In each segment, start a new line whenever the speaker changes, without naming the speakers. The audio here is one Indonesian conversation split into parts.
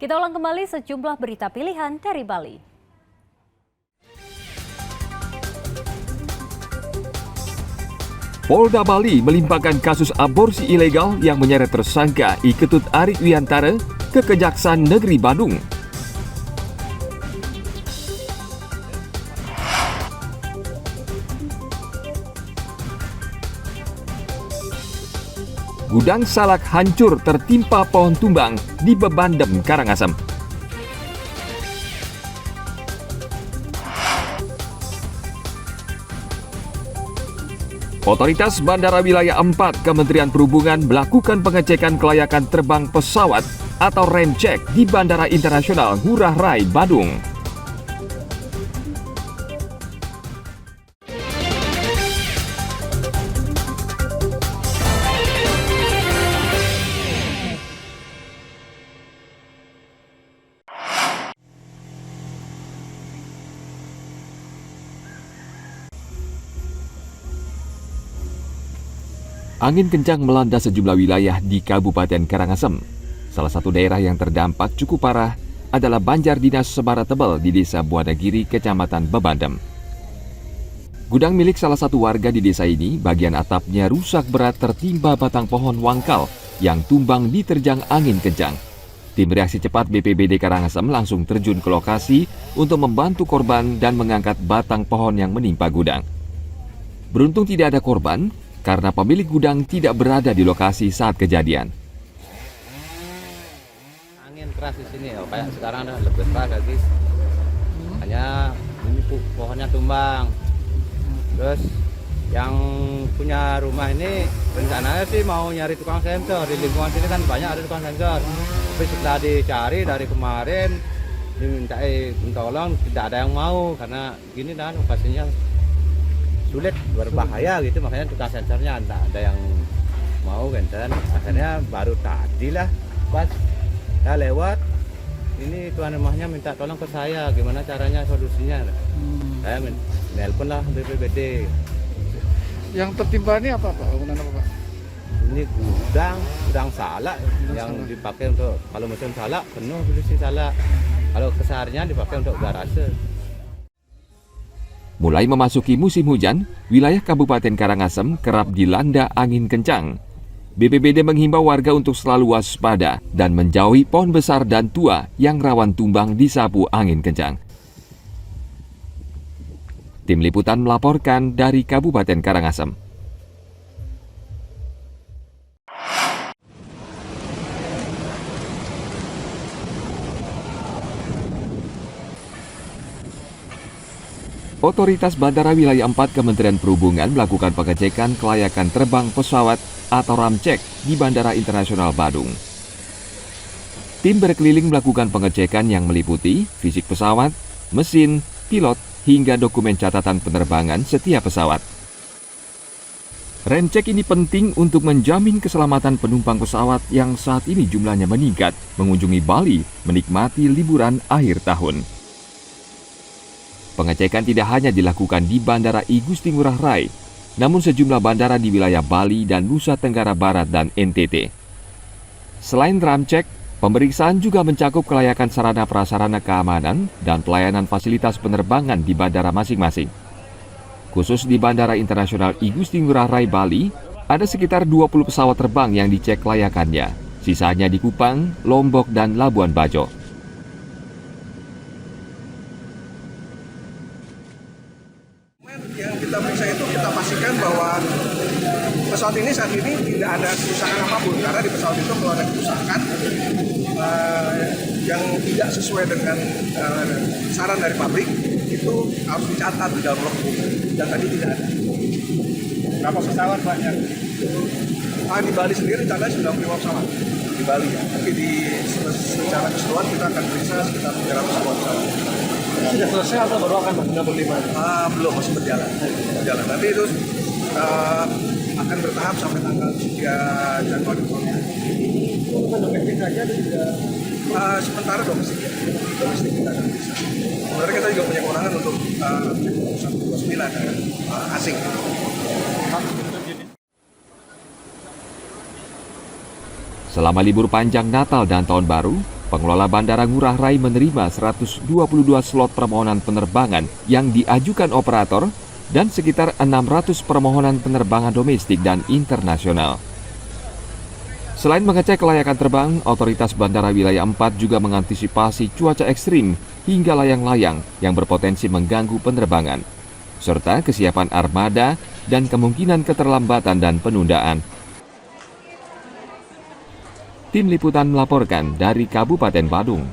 Kita ulang kembali sejumlah berita pilihan dari Bali.
Polda Bali melimpahkan kasus aborsi ilegal yang menyeret tersangka Iketut Arik Wiantara ke Kejaksaan Negeri Badung. Gudang salak hancur tertimpa pohon tumbang di Bebandem, Karangasem. Otoritas Bandara Wilayah 4 Kementerian Perhubungan melakukan pengecekan kelayakan terbang pesawat atau rem cek di Bandara Internasional Ngurah Rai, Badung. Angin kencang melanda sejumlah wilayah di Kabupaten Karangasem. Salah satu daerah yang terdampak cukup parah adalah Banjar Dinas Sebara Tebel di Desa Buanagiri, Kecamatan Bebandem. Gudang milik salah satu warga di desa ini, bagian atapnya rusak berat tertimpa batang pohon wangkal yang tumbang diterjang angin kencang. Tim reaksi cepat BPBD Karangasem langsung terjun ke lokasi untuk membantu korban dan mengangkat batang pohon yang menimpa gudang. Beruntung tidak ada korban, karena pemilik gudang tidak berada di lokasi saat kejadian.
Angin keras di sini, kayak sekarang udah lebih keras lagi. Hanya ini pohonnya tumbang. Terus yang punya rumah ini rencananya sih mau nyari tukang sensor. Di lingkungan sini kan banyak ada tukang sensor. Tapi setelah dicari dari kemarin, diminta tolong, tidak ada yang mau karena gini kan lokasinya sulit, berbahaya gitu, makanya tukang sensornya ada yang mau kan. Akhirnya baru tadi lah pas saya lewat ini tuan rumahnya minta tolong ke saya, gimana caranya solusinya. Saya nelpon lah BPBD.
Yang tertimpa ini apa Pak? Bangunan apa Pak?
Ini gudang salak yang dipakai untuk kalau musim salak penuh berisi salak, kalau keseharian dipakai untuk garase.
Mulai memasuki musim hujan, wilayah Kabupaten Karangasem kerap dilanda angin kencang. BPBD menghimbau warga untuk selalu waspada dan menjauhi pohon besar dan tua yang rawan tumbang disapu angin kencang. Tim Liputan melaporkan dari Kabupaten Karangasem. Otoritas Bandara Wilayah 4 Kementerian Perhubungan melakukan pengecekan kelayakan terbang pesawat atau ramcek di Bandara Internasional Badung. Tim berkeliling melakukan pengecekan yang meliputi fisik pesawat, mesin, pilot, hingga dokumen catatan penerbangan setiap pesawat. Remcek ini penting untuk menjamin keselamatan penumpang pesawat yang saat ini jumlahnya meningkat mengunjungi Bali menikmati liburan akhir tahun. Pengecekan tidak hanya dilakukan di Bandara I Gusti Ngurah Rai, namun sejumlah bandara di wilayah Bali dan Nusa Tenggara Barat dan NTT. Selain ramcek, pemeriksaan juga mencakup kelayakan sarana prasarana keamanan dan pelayanan fasilitas penerbangan di bandara masing-masing. Khusus di Bandara Internasional I Gusti Ngurah Rai Bali, ada sekitar 20 pesawat terbang yang dicek kelayakannya, sisanya di Kupang, Lombok, dan Labuan Bajo.
Yang kita periksa itu kita pastikan bahwa pesawat ini saat ini tidak ada kerusakan apapun, karena di pesawat itu kalau ada kerusakan yang tidak sesuai dengan saran dari pabrik itu harus dicatat di dalam logbook, dan tadi tidak ada. Berapa pesawat banyak? Di Bali sendiri rencananya sudah 5 pesawat di Bali ya, tapi secara keseluruhan kita akan periksa sekitar 300 pesawat. Sudah selesai atau baru akan berlima? Belum, masih berjalan. Nanti itu akan bertahap sampai tanggal 3 Januari. Bukan domestik saja atau juga? Sementara domestik ya. Domestik kita akan bisa. Sebenarnya kita juga punya kewenangan untuk 129 asing.
Selama libur panjang Natal dan Tahun Baru, Pengelola Bandara Ngurah Rai menerima 122 slot permohonan penerbangan yang diajukan operator dan sekitar 600 permohonan penerbangan domestik dan internasional. Selain mengecek kelayakan terbang, otoritas Bandara Wilayah 4 juga mengantisipasi cuaca ekstrim hingga layang-layang yang berpotensi mengganggu penerbangan, serta kesiapan armada dan kemungkinan keterlambatan dan penundaan. Tim Liputan melaporkan dari Kabupaten Badung.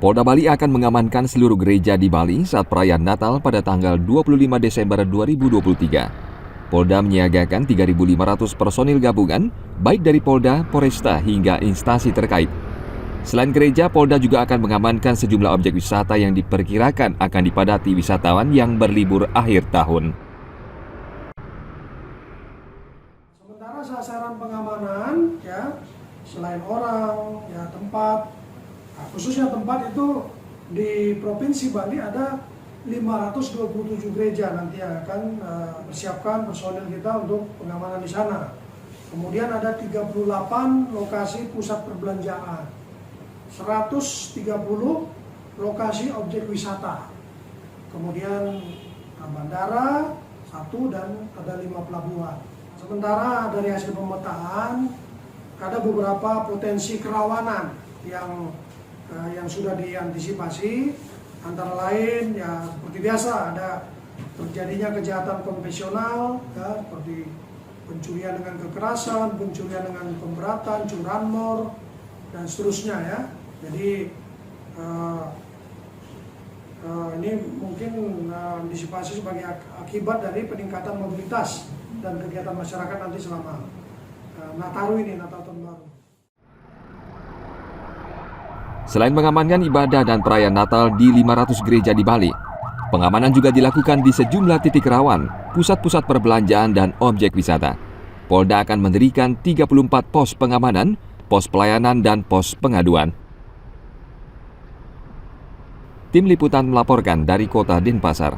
Polda Bali akan mengamankan seluruh gereja di Bali saat perayaan Natal pada tanggal 25 Desember 2023. Polda menyiagakan 3.500 personil gabungan, baik dari Polda, Poresta, hingga instansi terkait. Selain gereja, Polda juga akan mengamankan sejumlah objek wisata yang diperkirakan akan dipadati wisatawan yang berlibur akhir tahun.
Sementara sasaran pengamanan, ya, selain orang, ya tempat, khususnya tempat itu di Provinsi Bali ada 527 gereja nanti yang akan persiapkan personil kita untuk pengamanan di sana. Kemudian ada 38 lokasi pusat perbelanjaan. 130 lokasi objek wisata, kemudian bandara 1 dan ada 5 pelabuhan. Sementara dari hasil pemetaan ada beberapa potensi kerawanan yang sudah diantisipasi, antara lain ya seperti biasa ada terjadinya kejahatan konvensional, ya, seperti pencurian dengan kekerasan, pencurian dengan pemberatan, curanmor dan seterusnya ya. Jadi ini mungkin antisipasi sebagai akibat dari peningkatan mobilitas dan kegiatan masyarakat nanti selama Nataru ini, Natal Tahun Baru.
Selain mengamankan ibadah dan perayaan Natal di 500 gereja di Bali, pengamanan juga dilakukan di sejumlah titik rawan, pusat-pusat perbelanjaan dan objek wisata. Polda akan mendirikan 34 pos pengamanan, pos pelayanan, dan pos pengaduan. Tim Liputan melaporkan dari Kota Denpasar.